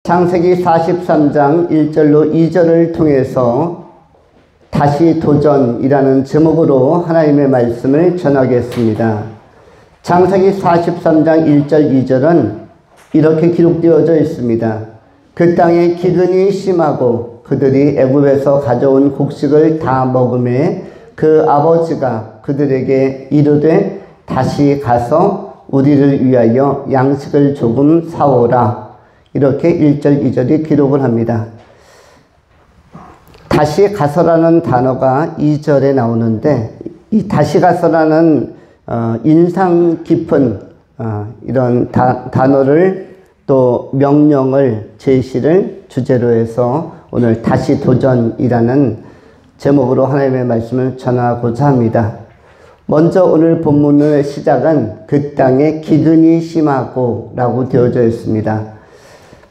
창세기 43장 1절로 2절을 통해서 다시 도전이라는 제목으로 하나님의 말씀을 전하겠습니다. 창세기 43장 1절 2절은 이렇게 기록되어져 있습니다. 그 땅에 기근이 심하고 그들이 애굽에서 가져온 곡식을 다 먹음에 그 아버지가 그들에게 이르되 다시 가서 우리를 위하여 양식을 조금 사오라. 이렇게 1절 2절이 기록을 합니다. 다시 가서라는 단어가 2절에 나오는데 이 다시 가서라는 인상 깊은 이런 단어를 또 명령을 제시를 주제로 해서 오늘 다시 도전이라는 제목으로 하나님의 말씀을 전하고자 합니다. 먼저 오늘 본문의 시작은 그 땅에 기근이 심하고 라고 되어져 있습니다.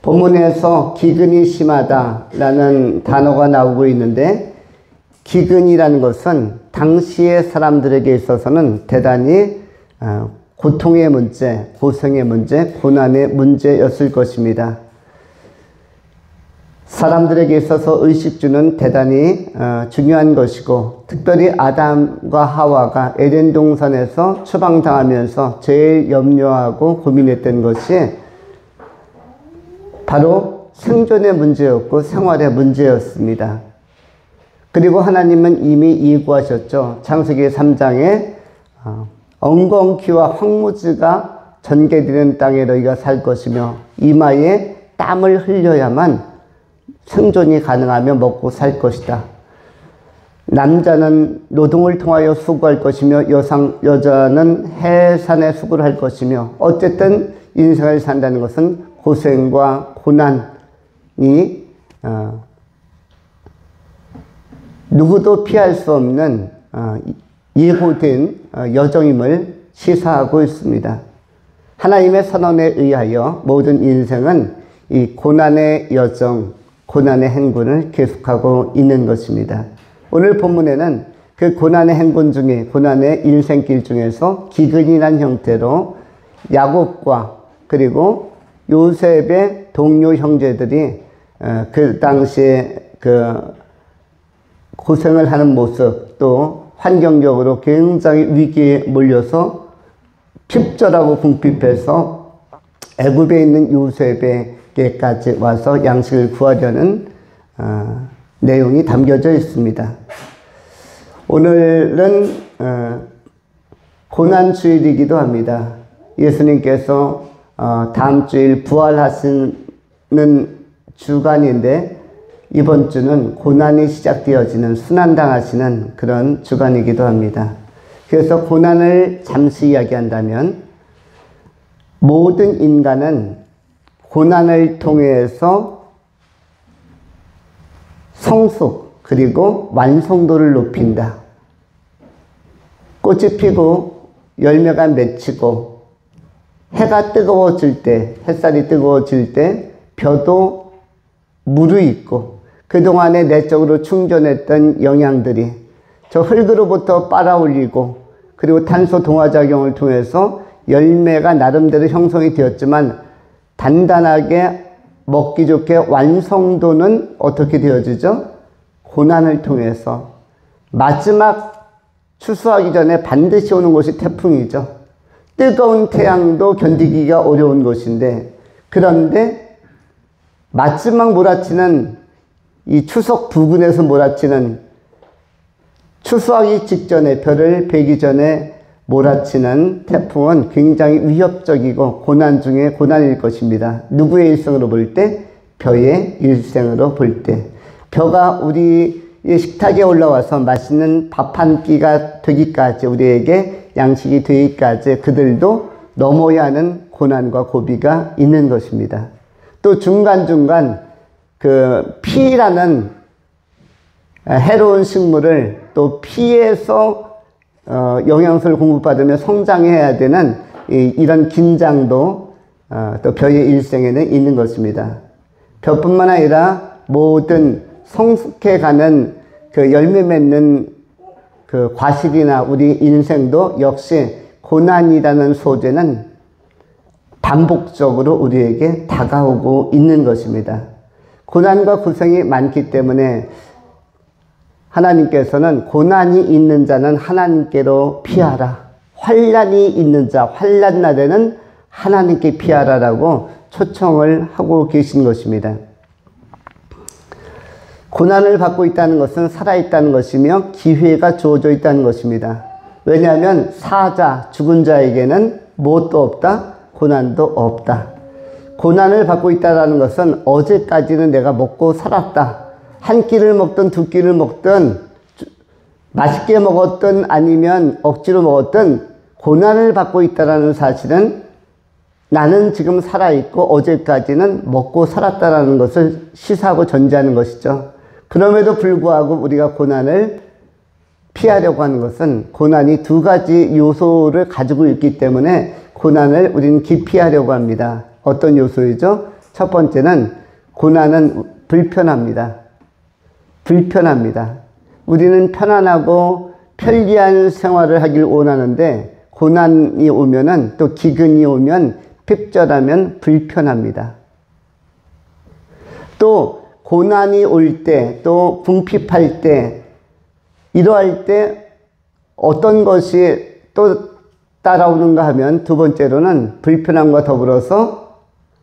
본문에서 기근이 심하다라는 단어가 나오고 있는데 기근이라는 것은 당시의 사람들에게 있어서는 대단히 고통의 문제, 고생의 문제, 고난의 문제였을 것입니다. 사람들에게 있어서 의식주는 대단히 중요한 것이고 특별히 아담과 하와가 에덴 동산에서 추방당하면서 제일 염려하고 고민했던 것이 바로 생존의 문제였고 생활의 문제였습니다. 그리고 하나님은 이미 예고하셨죠. 창세기 3장에 엉겅퀴와 황무지가 전개되는 땅에 너희가 살 것이며 이마에 땀을 흘려야만 생존이 가능하며 먹고 살 것이다. 남자는 노동을 통하여 수고할 것이며 여자는 해산에 수고를 할 것이며 어쨌든 인생을 산다는 것은 고생과 고난이 누구도 피할 수 없는 예고된 여정임을 시사하고 있습니다. 하나님의 선언에 의하여 모든 인생은 이 고난의 여정, 고난의 행군을 계속하고 있는 것입니다. 오늘 본문에는 그 고난의 행군 중에 고난의 인생길 중에서 기근이란 형태로 야곱과 그리고 요셉의 동료 형제들이 그 당시에 그 고생을 하는 모습 또 환경적으로 굉장히 위기에 몰려서 핍절하고 궁핍해서 애굽에 있는 요셉에게까지 와서 양식을 구하려는 내용이 담겨져 있습니다. 오늘은 고난주일이기도 합니다. 예수님께서 다음 주일 부활하시는 주간인데 이번 주는 고난이 시작되어지는 순환당하시는 그런 주간이기도 합니다. 그래서 고난을 잠시 이야기한다면 모든 인간은 고난을 통해서 성숙 그리고 완성도를 높인다. 꽃이 피고 열매가 맺히고 해가 뜨거워질 때, 햇살이 뜨거워질 때 벼도 무르익고 그동안에 내적으로 충전했던 영양들이 저 흙으로부터 빨아올리고 그리고 탄소 동화작용을 통해서 열매가 나름대로 형성이 되었지만 단단하게 먹기 좋게 완성도는 어떻게 되어지죠? 고난을 통해서 마지막 추수하기 전에 반드시 오는 것이 태풍이죠. 뜨거운 태양도 견디기가 어려운 것인데 그런데 마지막 몰아치는 이 추석 부근에서 몰아치는 추수하기 직전에 벼를 베기 전에 몰아치는 태풍은 굉장히 위협적이고 고난 중에 고난일 것입니다. 누구의 일생으로 볼 때? 벼의 일생으로 볼 때. 벼가 우리의 식탁에 올라와서 맛있는 밥 한 끼가 되기까지 우리에게 양식이 되기까지 그들도 넘어야 하는 고난과 고비가 있는 것입니다. 또 중간중간 그 피라는 해로운 식물을 또 피에서 영양소를 공급받으며 성장해야 되는 이런 긴장도 또 벼의 일생에는 있는 것입니다. 벼뿐만 아니라 모든 성숙해가는 그 열매 맺는 그 과실이나 우리 인생도 역시 고난이라는 소재는 반복적으로 우리에게 다가오고 있는 것입니다. 고난과 고생이 많기 때문에 하나님께서는 고난이 있는 자는 하나님께로 피하라. 환난이 있는 자, 환난 날에는 하나님께 피하라라고 초청을 하고 계신 것입니다. 고난을 받고 있다는 것은 살아있다는 것이며 기회가 주어져 있다는 것입니다. 왜냐하면 사자, 죽은 자에게는 무엇도 없다? 고난도 없다. 고난을 받고 있다는 것은 어제까지는 내가 먹고 살았다. 한 끼를 먹든 두 끼를 먹든 맛있게 먹었든 아니면 억지로 먹었든 고난을 받고 있다는 사실은 나는 지금 살아있고 어제까지는 먹고 살았다는 것을 시사하고 전제하는 것이죠. 그럼에도 불구하고 우리가 고난을 피하려고 하는 것은 고난이 두 가지 요소를 가지고 있기 때문에 고난을 우리는 기피하려고 합니다. 어떤 요소이죠? 첫 번째는 고난은 불편합니다. 불편합니다. 우리는 편안하고 편리한 생활을 하길 원하는데 고난이 오면은 또 기근이 오면 핍절하면 불편합니다. 또 고난이 올 때, 또 궁핍할 때, 이러할 때 어떤 것이 또 따라오는가 하면 두 번째로는 불편함과 더불어서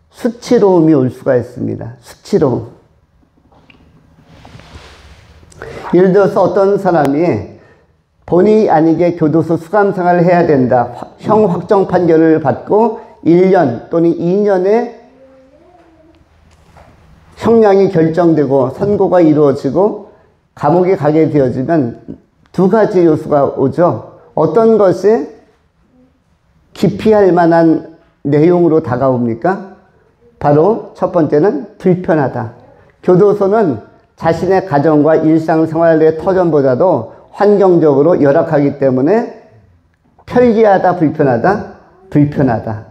수치로움이 올 수가 있습니다. 수치로움. 예를 들어서 어떤 사람이 본의 아니게 교도소 수감 생활을 해야 된다. 형 확정 판결을 받고 1년 또는 2년의 형량이 결정되고 선고가 이루어지고 감옥에 가게 되어지면 두 가지 요소가 오죠. 어떤 것이 기피할 만한 내용으로 다가옵니까? 바로 첫 번째는 불편하다. 교도소는 자신의 가정과 일상생활의 터전보다도 환경적으로 열악하기 때문에 편리하다, 불편하다? 불편하다.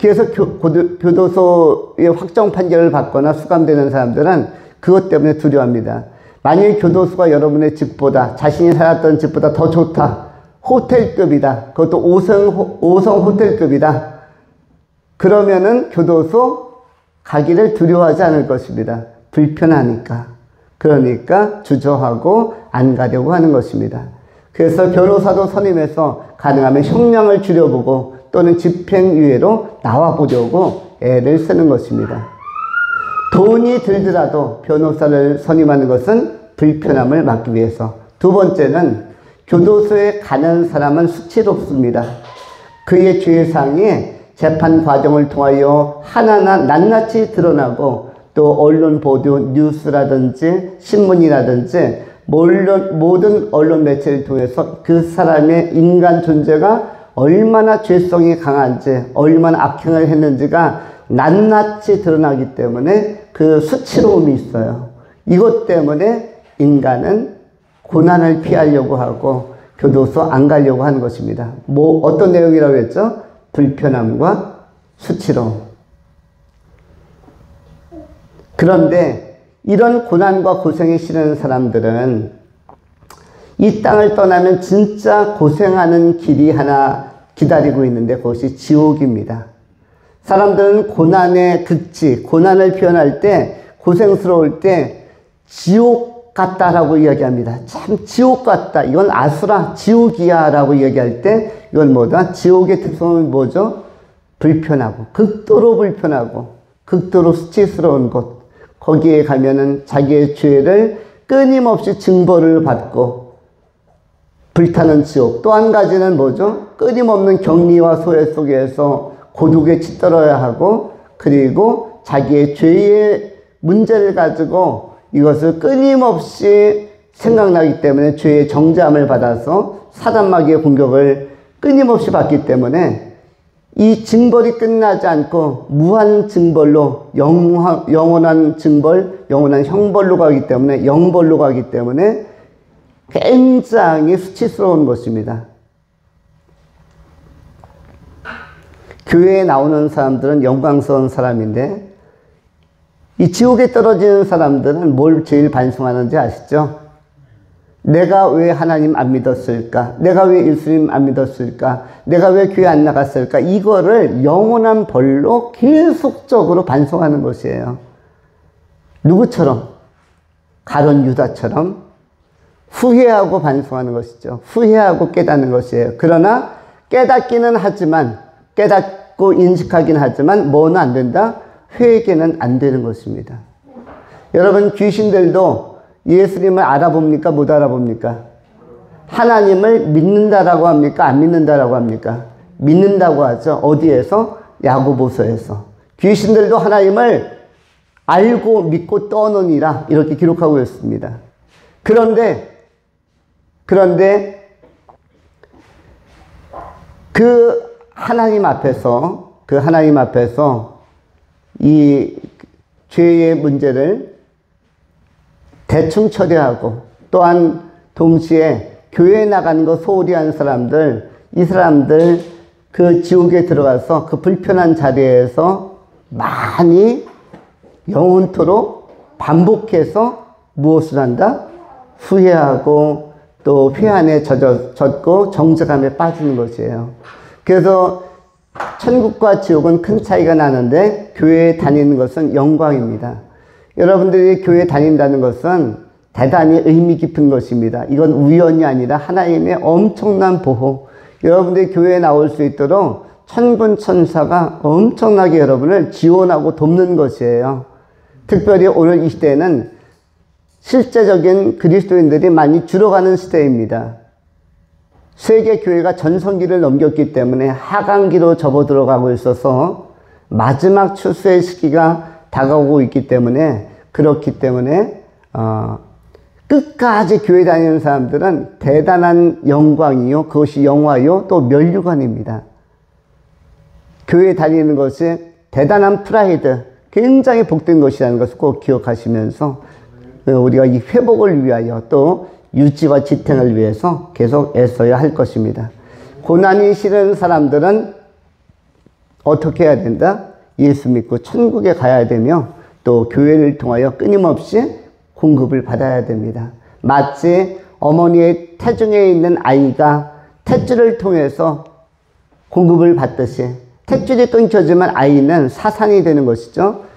그래서 교도소의 확정 판결을 받거나 수감되는 사람들은 그것 때문에 두려워합니다. 만일 교도소가 여러분의 집보다, 자신이 살았던 집보다 더 좋다. 호텔급이다. 그것도 5성 호텔급이다. 그러면은 교도소 가기를 두려워하지 않을 것입니다. 불편하니까. 그러니까 주저하고 안 가려고 하는 것입니다. 그래서 변호사도 선임해서 가능하면 형량을 줄여보고 또는 집행유예로 나와보려고 애를 쓰는 것입니다. 돈이 들더라도 변호사를 선임하는 것은 불편함을 막기 위해서. 두 번째는 교도소에 가는 사람은 수치롭습니다. 그의 죄상이 재판 과정을 통하여 하나하나 낱낱이 드러나고 또 언론 보도, 뉴스라든지 신문이라든지 모든 언론 매체를 통해서 그 사람의 인간 존재가 얼마나 죄성이 강한지, 얼마나 악행을 했는지가 낱낱이 드러나기 때문에 그 수치로움이 있어요. 이것 때문에 인간은 고난을 피하려고 하고 교도소 안 가려고 하는 것입니다. 어떤 내용이라고 했죠? 불편함과 수치로움. 그런데 이런 고난과 고생이 싫은 사람들은 이 땅을 떠나면 진짜 고생하는 길이 하나 기다리고 있는데 그것이 지옥입니다. 사람들은 고난의 극치, 고난을 표현할 때, 고생스러울 때 지옥 같다라고 이야기합니다. 참 지옥 같다. 이건 아수라, 지옥이야 라고 이야기할 때 이건 뭐다? 지옥의 특성은 뭐죠? 불편하고, 극도로 불편하고, 극도로 수치스러운 곳. 거기에 가면은 자기의 죄를 끊임없이 징벌을 받고 불타는 지옥. 또 한 가지는 뭐죠? 끊임없는 격리와 소외 속에서 고독에 치떨어야 하고, 그리고 자기의 죄의 문제를 가지고 이것을 끊임없이 생각나기 때문에 죄의 정죄함을 받아서 사단마귀의 공격을 끊임없이 받기 때문에 이 징벌이 끝나지 않고 무한 징벌로 영원한 징벌, 영원한 형벌로 가기 때문에, 영벌로 가기 때문에 굉장히 수치스러운 것입니다. 교회에 나오는 사람들은 영광스러운 사람인데 이 지옥에 떨어지는 사람들은 뭘 제일 반성하는지 아시죠? 내가 왜 하나님 안 믿었을까? 내가 왜 예수님 안 믿었을까? 내가 왜 교회 안 나갔을까? 이거를 영원한 벌로 계속적으로 반성하는 것이에요. 누구처럼? 가룟 유다처럼 후회하고 반성하는 것이죠. 후회하고 깨닫는 것이에요. 그러나 깨닫기는 하지만, 깨닫고 인식하긴 하지만 뭐는 안 된다? 회개는 안 되는 것입니다. 여러분, 귀신들도 예수님을 알아봅니까? 못 알아봅니까? 하나님을 믿는다라고 합니까? 안 믿는다라고 합니까? 믿는다고 하죠. 어디에서? 야고보서에서. 귀신들도 하나님을 알고 믿고 떠느니라 이렇게 기록하고 있습니다. 그런데 그 하나님 앞에서 이 죄의 문제를 대충 처리하고 또한 동시에 교회에 나가는 거 소홀히 한 사람들, 이 사람들 그 지옥에 들어가서 그 불편한 자리에서 많이 영원토록 반복해서 무엇을 한다? 후회하고 또 회한에 젖고 정죄감에 빠지는 것이에요. 그래서 천국과 지옥은 큰 차이가 나는데 교회에 다니는 것은 영광입니다. 여러분들이 교회에 다닌다는 것은 대단히 의미 깊은 것입니다. 이건 우연이 아니라 하나님의 엄청난 보호. 여러분들이 교회에 나올 수 있도록 천군 천사가 엄청나게 여러분을 지원하고 돕는 것이에요. 특별히 오늘 이 시대에는 실제적인 그리스도인들이 많이 줄어가는 시대입니다. 세계 교회가 전성기를 넘겼기 때문에 하강기로 접어들어가고 있어서 마지막 추수의 시기가 다가오고 있기 때문에, 그렇기 때문에 끝까지 교회 다니는 사람들은 대단한 영광이요, 그것이 영화요, 또 면류관입니다. 교회 다니는 것이 대단한 프라이드, 굉장히 복된 것이라는 것을 꼭 기억하시면서 우리가 이 회복을 위하여 또 유지와 지탱을 위해서 계속 애써야 할 것입니다. 고난이 싫은 사람들은 어떻게 해야 된다? 예수 믿고 천국에 가야 되며 또 교회를 통하여 끊임없이 공급을 받아야 됩니다. 마치 어머니의 태중에 있는 아이가 탯줄을 통해서 공급을 받듯이, 탯줄이 끊겨지면 아이는 사산이 되는 것이죠.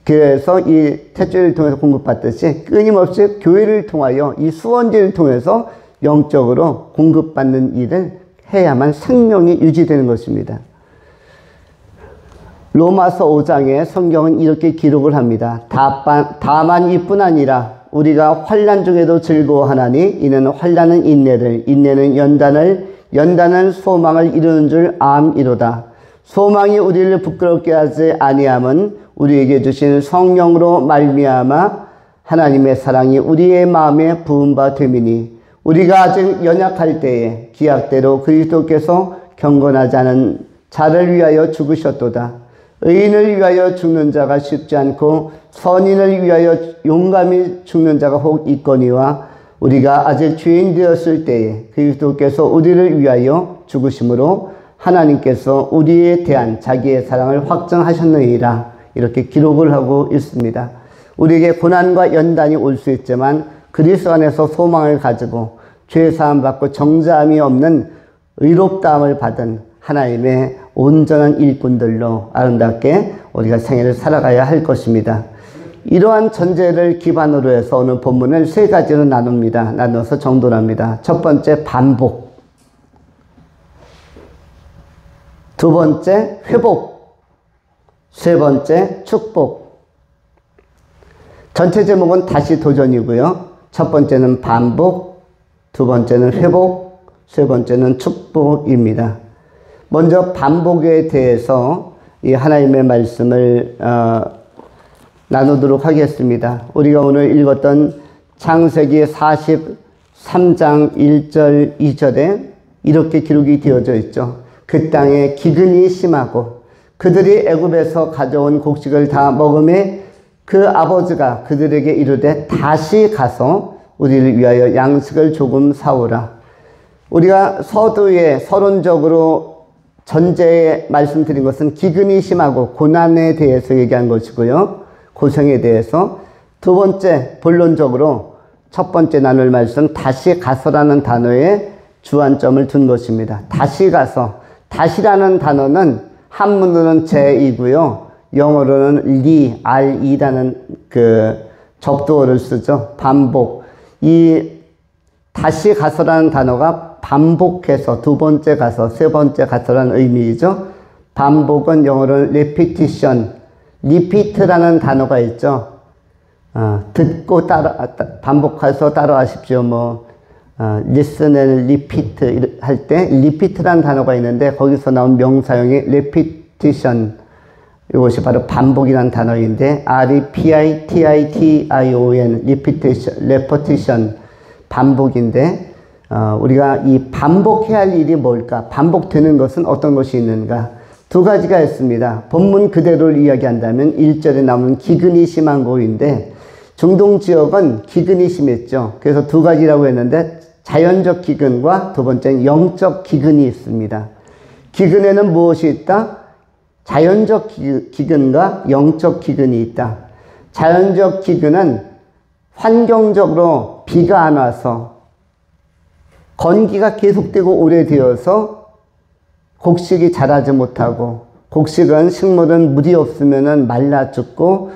그래서 이 탯줄을 통해서 공급받듯이 끊임없이 교회를 통하여 이 수원지를 통해서 영적으로 공급받는 일을 해야만 생명이 유지되는 것입니다. 로마서 5장에 성경은 이렇게 기록을 합니다. 다만 이뿐 아니라 우리가 환난 중에도 즐거워하나니 이는 환난은 인내를, 인내는 연단을, 연단은 소망을 이루는 줄 암이로다. 소망이 우리를 부끄럽게 하지 아니함은 우리에게 주신 성령으로 말미암아 하나님의 사랑이 우리의 마음에 부은 바 됨이니, 우리가 아직 연약할 때에 기약대로 그리스도께서 경건하지 않은 자를 위하여 죽으셨도다. 의인을 위하여 죽는 자가 쉽지 않고 선인을 위하여 용감히 죽는 자가 혹 있거니와, 우리가 아직 죄인 되었을 때에 그리스도께서 우리를 위하여 죽으심으로 하나님께서 우리에 대한 자기의 사랑을 확증하셨느니라. 이렇게 기록을 하고 있습니다. 우리에게 고난과 연단이 올 수 있지만 그리스도 안에서 소망을 가지고 죄사함 받고 정죄함이 없는 의롭다함을 받은 하나님의 온전한 일꾼들로 아름답게 우리가 생애를 살아가야 할 것입니다. 이러한 전제를 기반으로 해서 오늘 본문을 세 가지로 나눠서 정돈합니다. 첫 번째, 반복. 두 번째, 회복. 세 번째, 축복. 전체 제목은 다시 도전이고요. 첫 번째는 반복, 두 번째는 회복, 세 번째는 축복입니다. 먼저 반복에 대해서 이 하나님의 말씀을 나누도록 하겠습니다. 우리가 오늘 읽었던 창세기 43장 1절 2절에 이렇게 기록이 되어져 있죠. 그 땅에 기근이 심하고 그들이 애굽에서 가져온 곡식을 다 먹음에 그 아버지가 그들에게 이르되 다시 가서 우리를 위하여 양식을 조금 사오라. 우리가 서두에 서론적으로 전제에 말씀드린 것은 기근이 심하고 고난에 대해서 얘기한 것이고요. 고생에 대해서. 두 번째, 본론적으로 첫 번째 나눌 말씀, 다시 가서라는 단어에 주안점을 둔 것입니다. 다시 가서. 다시라는 단어는 한문으로는 제이고요. 영어로는 re라는 그 접두어를 쓰죠. 반복. 이 다시 가서라는 단어가 반복해서 두 번째 가서, 세 번째 가서라는 의미이죠. 반복은 영어로는 repetition, repeat라는 단어가 있죠. 듣고 반복해서 따라하십시오. listen and repeat 할 때 repeat라는 단어가 있는데 거기서 나온 명사형이 repetition. 이것이 바로 반복이라는 단어인데 repetition, repetition, 반복인데 우리가 이 반복해야 할 일이 뭘까? 반복되는 것은 어떤 것이 있는가? 두 가지가 있습니다. 본문 그대로를 이야기한다면 1절에 나오는 기근이 심한 곳인데 중동 지역은 기근이 심했죠. 그래서 두 가지라고 했는데 자연적 기근과 두 번째는 영적 기근이 있습니다. 기근에는 무엇이 있다? 자연적 기근과 영적 기근이 있다. 자연적 기근은 환경적으로 비가 안 와서 건기가 계속되고 오래되어서 곡식이 자라지 못하고, 곡식은 식물은 물이 없으면 말라 죽고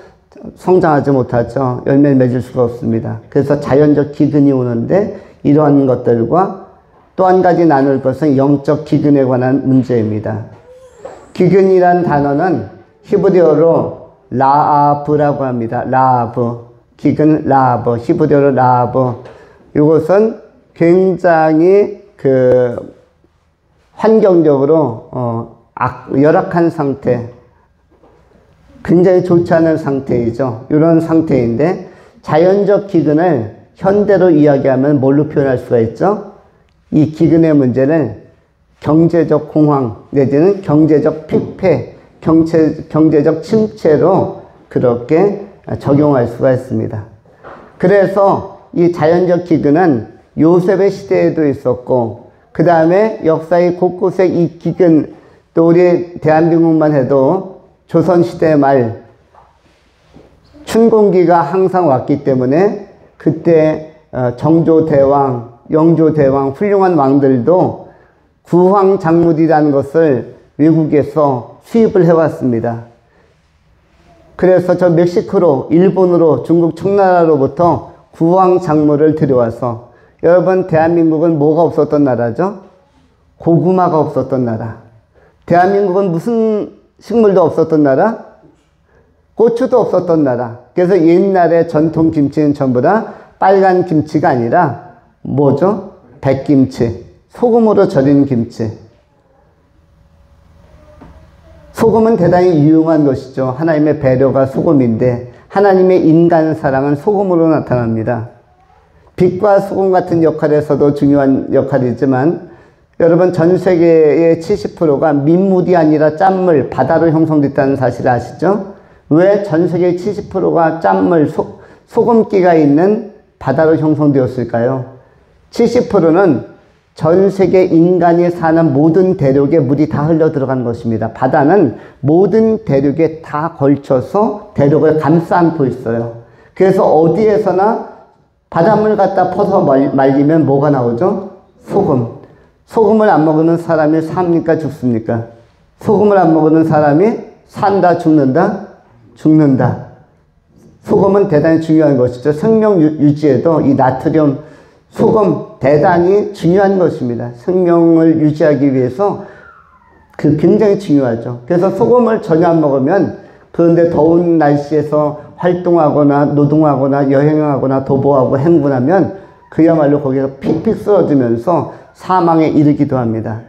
성장하지 못하죠. 열매를 맺을 수가 없습니다. 그래서 자연적 기근이 오는데 이러한 것들과 또 한 가지 나눌 것은 영적 기근에 관한 문제입니다. 기근이란 단어는 히브리어로 라아브라고 합니다. 라아브. 기근 라아브. 히브리어로 라아브. 이것은 굉장히 환경적으로 열악한 상태, 굉장히 좋지 않은 상태이죠. 이런 상태인데 자연적 기근을 현대로 이야기하면 뭘로 표현할 수가 있죠? 이 기근의 문제는 경제적 공황 내지는 경제적 피폐, 경제적 침체로 그렇게 적용할 수가 있습니다. 그래서 이 자연적 기근은 요셉의 시대에도 있었고, 그 다음에 역사의 곳곳에 이 기근, 또 우리 대한민국만 해도 조선시대 말 춘공기가 항상 왔기 때문에 그때 정조대왕, 영조대왕, 훌륭한 왕들도 구황작물이라는 것을 외국에서 수입을 해왔습니다. 그래서 저 멕시코로, 일본으로, 중국 청나라로부터 구황작물을 들여와서, 여러분 대한민국은 뭐가 없었던 나라죠? 고구마가 없었던 나라. 대한민국은 무슨 식물도 없었던 나라? 고추도 없었던 나라. 그래서 옛날에 전통 김치는 전부 다 빨간 김치가 아니라 뭐죠? 백김치. 소금으로 절인 김치. 소금은 대단히 유용한 것이죠. 하나님의 배려가 소금인데 하나님의 인간 사랑은 소금으로 나타납니다. 빛과 소금 같은 역할에서도 중요한 역할이지만 여러분 전 세계의 70%가 민물이 아니라 짠물, 바다로 형성됐다는 사실을 아시죠? 왜 전 세계의 70%가 짠물, 소금기가 있는 바다로 형성되었을까요? 70%는 전 세계 인간이 사는 모든 대륙에 물이 다 흘러 들어간 것입니다. 바다는 모든 대륙에 다 걸쳐서 대륙을 감싸 안고 있어요. 그래서 어디에서나 바닷물 갖다 퍼서 말리면 뭐가 나오죠? 소금. 소금을 안 먹으면 사람이 삽니까? 죽습니까? 소금을 안 먹으면 사람이 산다? 죽는다? 죽는다. 소금은 대단히 중요한 것이죠. 생명 유지에도 이 나트륨, 소금 대단히 중요한 것입니다. 생명을 유지하기 위해서 굉장히 중요하죠. 그래서 소금을 전혀 안 먹으면, 그런데 더운 날씨에서 활동하거나 노동하거나 여행하거나 도보하고 행군하면 그야말로 거기서 픽픽 쓰러지면서 사망에 이르기도 합니다.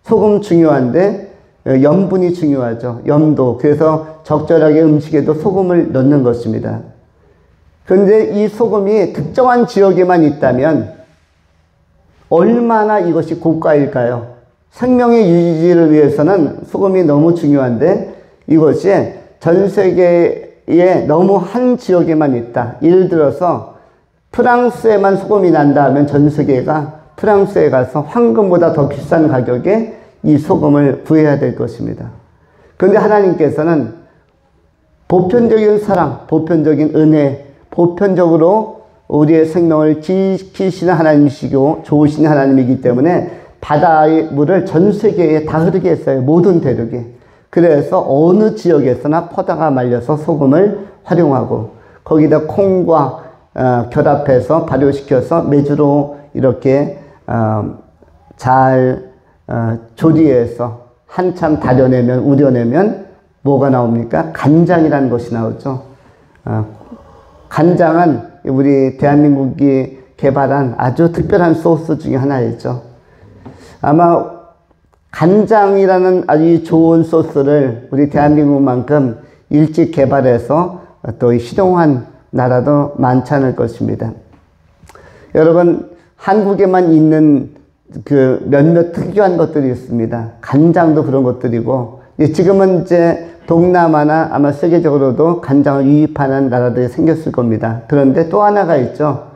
소금 중요한데 염분이 중요하죠. 염도. 그래서 적절하게 음식에도 소금을 넣는 것입니다. 그런데 이 소금이 특정한 지역에만 있다면 얼마나 이것이 고가일까요? 생명의 유지를 위해서는 소금이 너무 중요한데 이것이 전 세계에 너무 한 지역에만 있다. 예를 들어서 프랑스에만 소금이 난다 하면 전 세계가 프랑스에 가서 황금보다 더 비싼 가격에 이 소금을 구해야 될 것입니다. 그런데 하나님께서는 보편적인 사랑, 보편적인 은혜, 보편적으로 우리의 생명을 지키시는 하나님이시고 좋으신 하나님이기 때문에 바다의 물을 전 세계에 다 흐르게 했어요. 모든 대륙에. 그래서 어느 지역에서나 퍼다가 말려서 소금을 활용하고 거기다 콩과 결합해서 발효시켜서 메주로 이렇게 잘 조리해서 한참 다려내면 우려내면 뭐가 나옵니까? 간장이라는 것이 나오죠. 간장은 우리 대한민국이 개발한 아주 특별한 소스 중에 하나이죠. 아마 간장이라는 아주 좋은 소스를 우리 대한민국만큼 일찍 개발해서 또 실용한 나라도 많지 않을 것입니다. 여러분, 한국에만 있는 그 몇몇 특이한 것들이 있습니다. 간장도 그런 것들이고, 지금은 이제 동남아나 아마 세계적으로도 간장을 유입하는 나라들이 생겼을 겁니다. 그런데 또 하나가 있죠.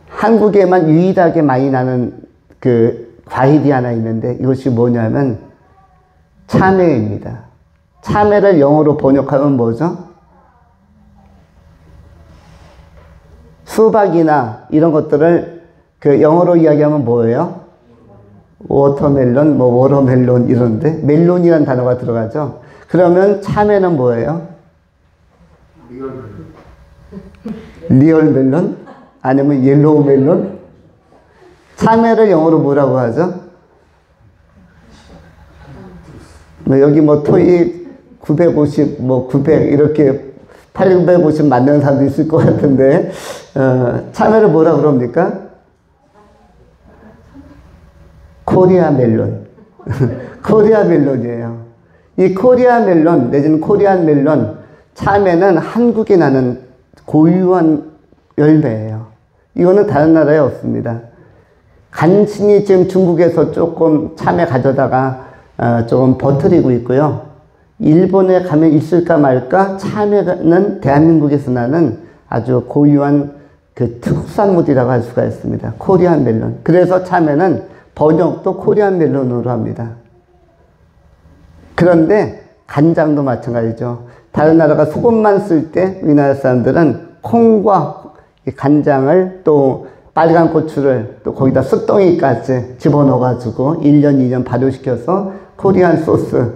한국에만 유일하게 많이 나는 그 과일이 하나 있는데 이것이 뭐냐면 참외입니다. 참외를 영어로 번역하면 뭐죠? 수박이나 이런 것들을 그 영어로 이야기하면 뭐예요? 워터멜론, 뭐 워터멜론 이런데 멜론이라는 단어가 들어가죠. 그러면 참외는 뭐예요? 리얼 멜론? 아니면 옐로우 멜론? 참외를 영어로 뭐라고 하죠? 여기 뭐 토익 950, 뭐 900 이렇게 850 맞는 사람도 있을 것 같은데 참외를 뭐라 그럽니까? 코리아 멜론. 코리아 멜론이에요. 이 코리아 멜론 내지는 코리안 멜론, 참외는 한국에 나는 고유한 열매예요. 이거는 다른 나라에 없습니다. 간신히 지금 중국에서 조금 참외 가져다가 조금 버티고 있고요. 일본에 가면 있을까 말까 참외는 대한민국에서 나는 아주 고유한 그 특산물이라고 할 수가 있습니다. 코리안 멜론. 그래서 참외는 번역도 코리안 멜론으로 합니다. 그런데 간장도 마찬가지죠. 다른 나라가 소금만 쓸 때 우리나라 사람들은 콩과 간장을 또 빨간 고추를 또 거기다 쑥덩이까지 집어넣어가지고 1년, 2년 발효시켜서 코리안 소스,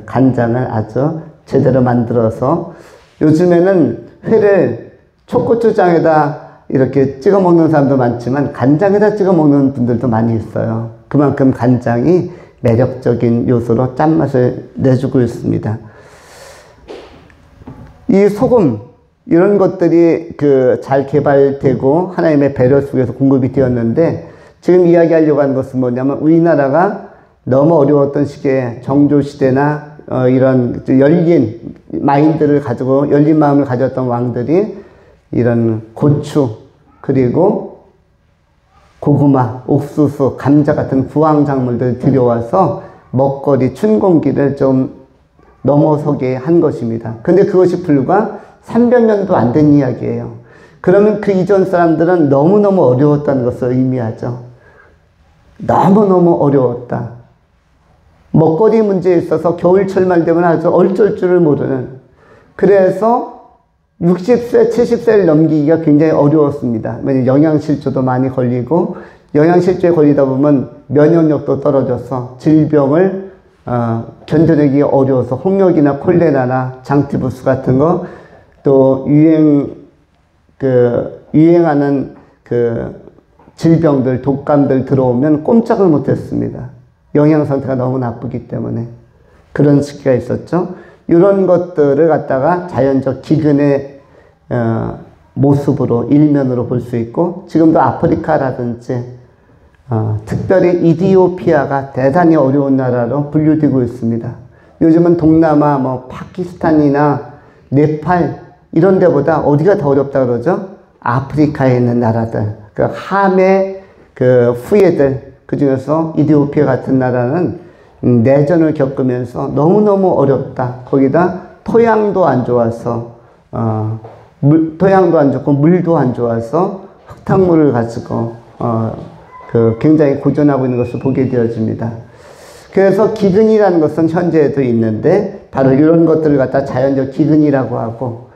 간장을 아주 제대로 만들어서 요즘에는 회를 초고추장에다 이렇게 찍어 먹는 사람도 많지만 간장에다 찍어 먹는 분들도 많이 있어요. 그만큼 간장이 매력적인 요소로 짠맛을 내주고 있습니다. 이 소금, 이런 것들이 잘 개발되고 하나님의 배려 속에서 공급이 되었는데 지금 이야기하려고 하는 것은 뭐냐면 우리나라가 너무 어려웠던 시기에 정조시대나 이런 열린 마인드를 가지고 열린 마음을 가졌던 왕들이 이런 고추 그리고 고구마, 옥수수, 감자 같은 부황작물들을 들여와서 먹거리, 춘공기를 좀 넘어서게 한 것입니다. 근데 그것이 불과 300년도 안 된 이야기예요. 그러면 그 이전 사람들은 너무너무 어려웠다는 것을 의미하죠. 너무너무 어려웠다. 먹거리 문제에 있어서 겨울철만 되면 아주 얼쩔 줄을 모르는, 그래서 60세, 70세를 넘기기가 굉장히 어려웠습니다. 왜냐하면 영양실조도 많이 걸리고 영양실조에 걸리다 보면 면역력도 떨어져서 질병을 견뎌내기가 어려워서 홍역이나 콜레라나 장티푸스 같은 거 또 유행하는 질병들, 독감들 들어오면 꼼짝을 못했습니다. 영양 상태가 너무 나쁘기 때문에. 그런 시기가 있었죠. 이런 것들을 갖다가 자연적 기근의 모습으로, 일면으로 볼 수 있고, 지금도 아프리카라든지 특별히 이디오피아가 대단히 어려운 나라로 분류되고 있습니다. 요즘은 동남아, 뭐 파키스탄이나 네팔 이런 데보다 어디가 더 어렵다 그러죠? 아프리카에 있는 나라들, 함의 후예들, 그 중에서 이디오피아 같은 나라는 내전을 겪으면서 너무너무 어렵다. 거기다 토양도 안 좋아서, 토양도 안 좋고 물도 안 좋아서 흙탕물을 가지고 굉장히 고전하고 있는 것을 보게 되어집니다. 그래서 기근이라는 것은 현재에도 있는데 바로 이런 것들을 갖다 자연적 기근이라고 하고,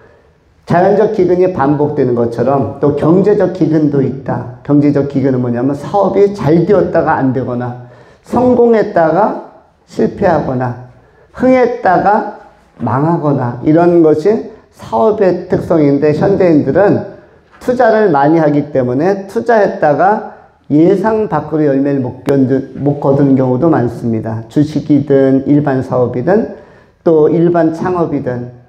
자연적 기근이 반복되는 것처럼 또 경제적 기근도 있다. 경제적 기근은 뭐냐면 사업이 잘 되었다가 안 되거나 성공했다가 실패하거나 흥했다가 망하거나 이런 것이 사업의 특성인데 현대인들은 투자를 많이 하기 때문에 투자했다가 예상 밖으로 열매를 못 거두는 경우도 많습니다. 주식이든 일반 사업이든 또 일반 창업이든.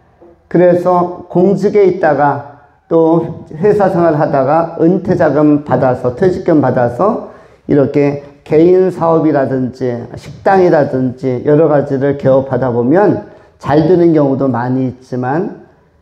그래서 공직에 있다가 또 회사 생활 하다가 은퇴자금 받아서 퇴직금 받아서 이렇게 개인 사업이라든지 식당이라든지 여러 가지를 개업하다 보면 잘 되는 경우도 많이 있지만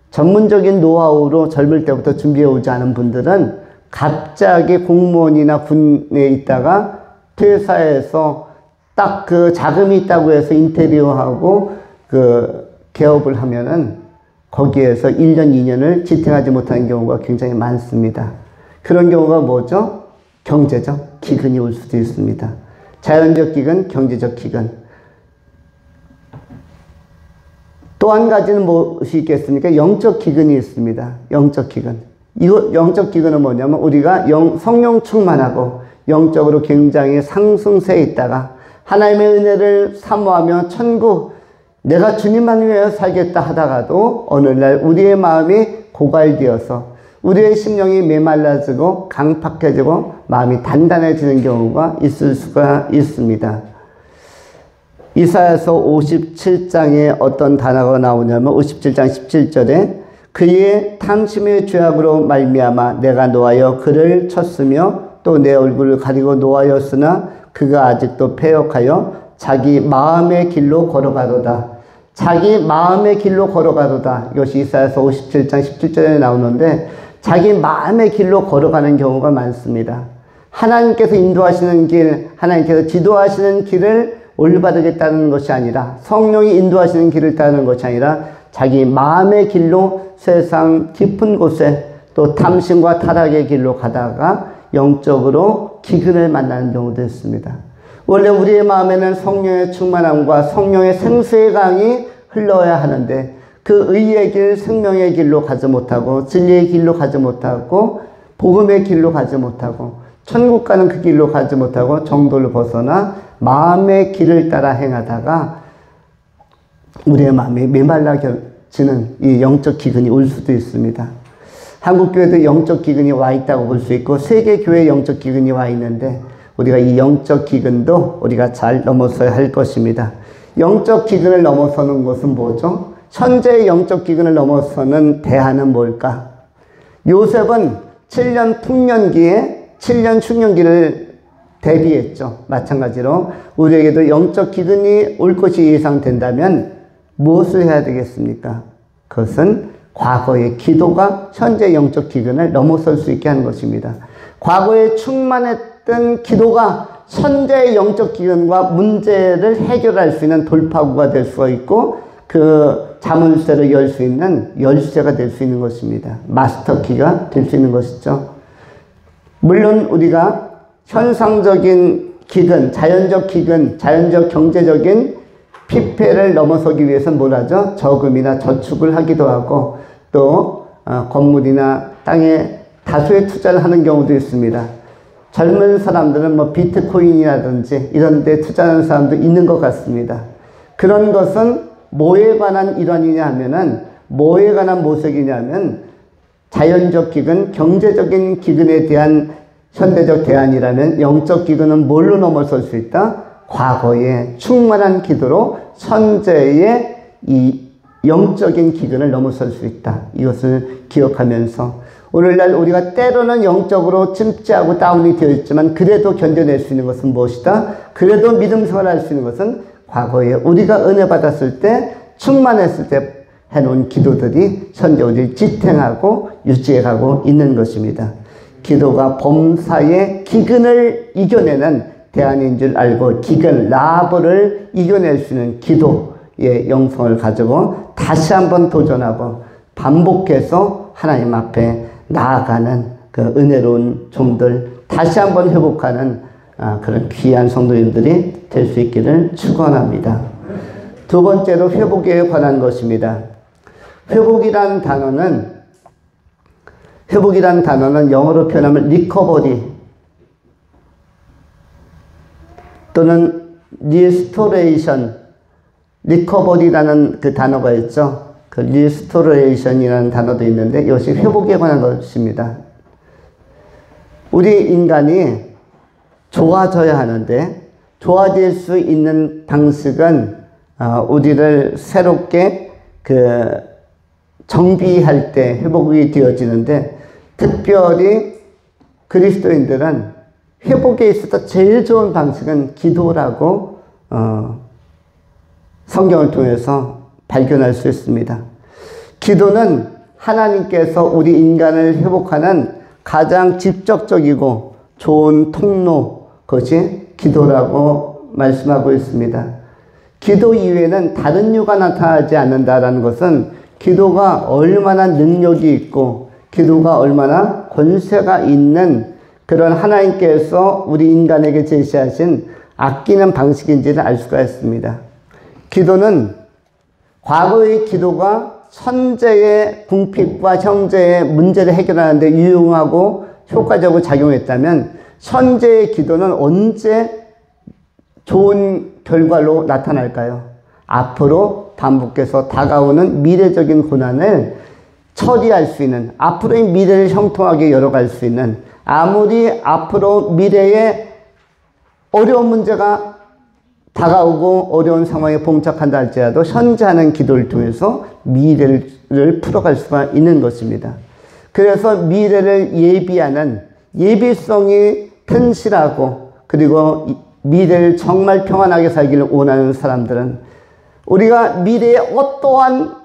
전문적인 노하우로 젊을 때부터 준비해 오지 않은 분들은 갑자기 공무원이나 군에 있다가 퇴사해서 딱 그 자금이 있다고 해서 인테리어하고 그 개업을 하면은 거기에서 1년, 2년을 지탱하지 못하는 경우가 굉장히 많습니다. 그런 경우가 뭐죠? 경제적 기근이 올 수도 있습니다. 자연적 기근, 경제적 기근. 또 한 가지는 무엇이 있겠습니까? 영적 기근이 있습니다. 영적 기근. 이거 영적 기근은 뭐냐면 우리가 성령 충만하고 영적으로 굉장히 상승세에 있다가 하나님의 은혜를 사모하며 천국 내가 주님만 위하여 살겠다 하다가도 어느 날 우리의 마음이 고갈되어서 우리의 심령이 메말라지고 강팍해지고 마음이 단단해지는 경우가 있을 수가 있습니다. 이사야서 57장에 어떤 단어가 나오냐면 57장 17절에 그의 탐심의 죄악으로 말미암아 내가 노하여 그를 쳤으며 또 내 얼굴을 가리고 노하였으나 그가 아직도 패역하여 자기 마음의 길로 걸어가도다. 자기 마음의 길로 걸어가도다. 이것이 이사야서 57장 17절에 나오는데 자기 마음의 길로 걸어가는 경우가 많습니다. 하나님께서 인도하시는 길, 하나님께서 지도하시는 길을 올바르게 따르는 것이 아니라 성령이 인도하시는 길을 따르는 것이 아니라 자기 마음의 길로 세상 깊은 곳에 또 탐심과 타락의 길로 가다가 영적으로 기근을 만나는 경우도 있습니다. 원래 우리의 마음에는 성령의 충만함과 성령의 생수의 강이 흘러야 하는데 그 의의 길, 생명의 길로 가지 못하고 진리의 길로 가지 못하고 복음의 길로 가지 못하고 천국 가는 그 길로 가지 못하고 정도를 벗어나 마음의 길을 따라 행하다가 우리의 마음이 메말라지는 이 영적 기근이 올 수도 있습니다. 한국교회도 영적 기근이 와 있다고 볼 수 있고 세계교회에 영적 기근이 와 있는데 우리가 이 영적 기근도 우리가 잘 넘어서야 할 것입니다. 영적 기근을 넘어서는 것은 뭐죠? 현재의 영적 기근을 넘어서는 대안은 뭘까? 요셉은 7년 풍년기에 7년 충년기를 대비했죠. 마찬가지로 우리에게도 영적 기근이 올 것이 예상된다면 무엇을 해야 되겠습니까? 그것은 과거의 기도가 현재 영적 기근을 넘어설 수 있게 하는 것입니다. 과거에 충만했던 기도가 현재의 영적 기근과 문제를 해결할 수 있는 돌파구가 될 수가 있고 그 자물쇠를 열 수 있는 열쇠가 될 수 있는 것입니다. 마스터키가 될 수 있는 것이죠. 물론 우리가 현상적인 기근, 자연적 기근, 자연적 경제적인 피폐를 넘어서기 위해서는 뭘 하죠? 저금이나 저축을 하기도 하고 또 건물이나 땅에 다수의 투자를 하는 경우도 있습니다. 젊은 사람들은 뭐 비트코인이라든지 이런 데 투자하는 사람도 있는 것 같습니다. 그런 것은 뭐에 관한 일환이냐 하면은 뭐에 관한 모색이냐면 자연적 기근, 경제적인 기근에 대한 현대적 대안이라면 영적 기근은 뭘로 넘어설 수 있다? 과거의 충만한 기도로 현재의 이 영적인 기근을 넘어설 수 있다. 이것을 기억하면서 오늘날 우리가 때로는 영적으로 침체하고 다운이 되어 있지만 그래도 견뎌낼 수 있는 것은 무엇이다? 그래도 믿음 생활할 수 있는 것은 과거에 우리가 은혜 받았을 때 충만했을 때 해놓은 기도들이 현재 우리를 지탱하고 유지해가고 있는 것입니다. 기도가 범사의 기근을 이겨내는 대안인 줄 알고 기근, 라합을 이겨낼 수 있는 기도의 영성을 가지고 다시 한번 도전하고 반복해서 하나님 앞에 나아가는 그 은혜로운 종들, 다시 한번 회복하는 그런 귀한 성도님들이 될 수 있기를 축원합니다. 두 번째로 회복에 관한 것입니다. 회복이라는 단어는 회복이라는 단어는 영어로 표현하면 리커버리 또는 리스토레이션, 리커버리라는 그 단어가 있죠. 그 리스토레이션이라는 단어도 있는데 이것이 회복에 관한 것입니다. 우리 인간이 좋아져야 하는데 좋아질 수 있는 방식은 우리를 새롭게 정비할 때 회복이 되어지는데, 특별히 그리스도인들은 회복에 있어서 제일 좋은 방식은 기도라고 성경을 통해서 발견할 수 있습니다. 기도는 하나님께서 우리 인간을 회복하는 가장 직접적이고 좋은 통로, 그것이 기도라고 말씀하고 있습니다. 기도 이외에는 다른 이유가 나타나지 않는다라는 것은 기도가 얼마나 능력이 있고 기도가 얼마나 권세가 있는 그런 하나님께서 우리 인간에게 제시하신 아끼는 방식인지를 알 수가 있습니다. 기도는 과거의 기도가 천재의 궁핍과 형제의 문제를 해결하는데 유용하고 효과적으로 작용했다면 천재의 기도는 언제 좋은 결과로 나타날까요? 앞으로 반복해서 다가오는 미래적인 고난을 처리할 수 있는, 앞으로의 미래를 형통하게 열어갈 수 있는, 아무리 앞으로 미래에 어려운 문제가 다가오고 어려운 상황에 봉착한다 할지라도 현재 하는 기도를 통해서 미래를 풀어갈 수가 있는 것입니다. 그래서 미래를 예비하는 예비성이 튼실하고 그리고 미래를 정말 평안하게 살기를 원하는 사람들은 우리가 미래에 어떠한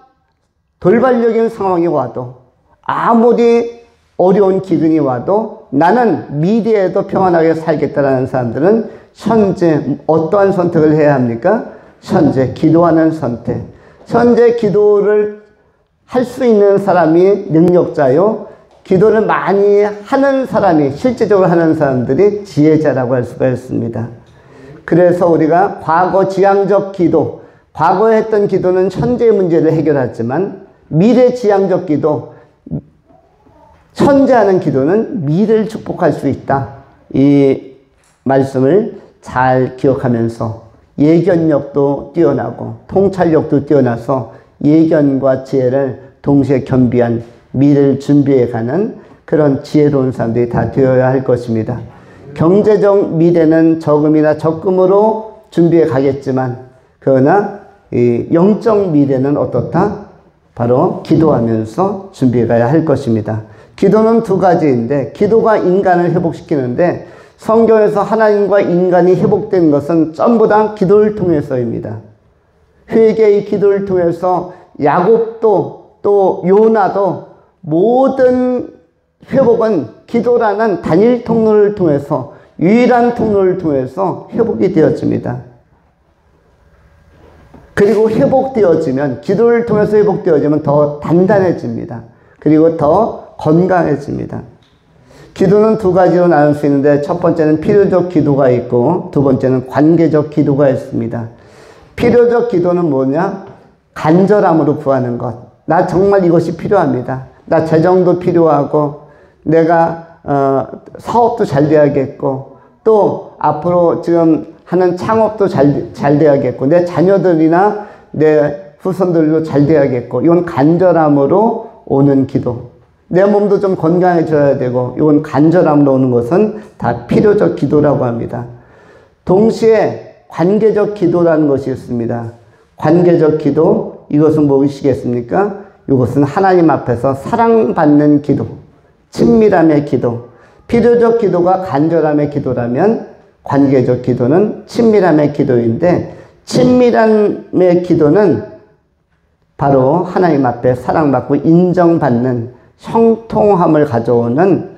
돌발적인 상황이 와도 아무리 어려운 기근이 와도 나는 미래에도 평안하게 살겠다라는 사람들은 현재 어떠한 선택을 해야 합니까? 현재 기도하는 선택. 현재 기도를 할 수 있는 사람이 능력자요. 기도를 많이 하는 사람이, 실제적으로 하는 사람들이 지혜자라고 할 수가 있습니다. 그래서 우리가 과거 지향적 기도, 과거에 했던 기도는 현재의 문제를 해결하지만 미래 지향적 기도, 현재 하는 기도는 미래를 축복할 수 있다. 이 말씀을 잘 기억하면서 예견력도 뛰어나고 통찰력도 뛰어나서 예견과 지혜를 동시에 겸비한 미래를 준비해가는 그런 지혜로운 사람들이 다 되어야 할 것입니다. 경제적 미래는 저금이나 적금으로 준비해 가겠지만 그러나 이 영적 미래는 어떻다? 바로 기도하면서 준비해 가야 할 것입니다. 기도는 두 가지인데 기도가 인간을 회복시키는데 성경에서 하나님과 인간이 회복된 것은 전부 다 기도를 통해서입니다. 회개의 기도를 통해서 야곱도 또 요나도 모든 회복은 기도라는 단일 통로를 통해서 유일한 통로를 통해서 회복이 되어집니다. 그리고 회복되어지면 기도를 통해서 회복되어지면 더 단단해집니다. 그리고 더 건강해집니다. 기도는 두 가지로 나눌 수 있는데 첫 번째는 필요적 기도가 있고 두 번째는 관계적 기도가 있습니다. 필요적 기도는 뭐냐? 간절함으로 구하는 것. 나 정말 이것이 필요합니다. 나 재정도 필요하고 내가 사업도 잘 돼야겠고 또 앞으로 지금 하는 창업도 잘 돼야겠고 내 자녀들이나 내 후손들도 잘 돼야겠고 이건 간절함으로 오는 기도. 내 몸도 좀 건강해져야 되고 이건 간절함으로 오는 것은 다 필요적 기도라고 합니다. 동시에 관계적 기도라는 것이 있습니다. 관계적 기도, 이것은 무엇이겠습니까? 이것은 하나님 앞에서 사랑받는 기도, 친밀함의 기도. 필요적 기도가 간절함의 기도라면 관계적 기도는 친밀함의 기도인데 친밀함의 기도는 바로 하나님 앞에 사랑받고 인정받는 형통함을 가져오는